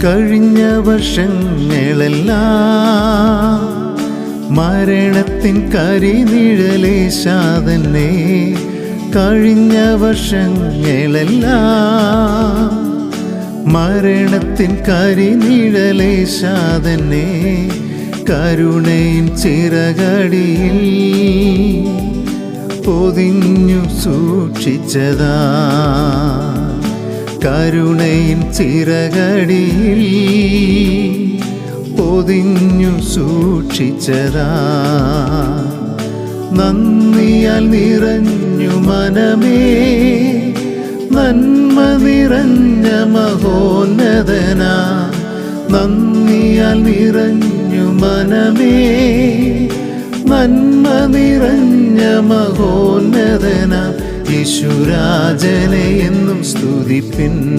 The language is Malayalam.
കഴിഞ്ഞ വർഷങ്ങളെല്ലാം മരണത്തിൻ കരിനിഴലേശാതന്നെ. കഴിഞ്ഞ വർഷങ്ങളെല്ലാം മരണത്തിൻ കരിനിഴലേശാതന്നെ. കരുണയിൻ ചിറകടിയിൽ പൊതിഞ്ഞു സൂക്ഷിച്ചതാ. കരുണയിൻ ചിറകടിയിൽ പൊതിഞ്ഞു സൂക്ഷിച്ചതാ. നന്ദിയാൽ നിറഞ്ഞു മനമേ, നന്മ നിറഞ്ഞ മഹോന്നതനാ. നന്ദിയാൽ നിറഞ്ഞു മനമേ, നന്മ നിറഞ്ഞ മഹോന്നതനാ. യേശുരാജനെ എന്നും സ്തുതിപ്പിൻ.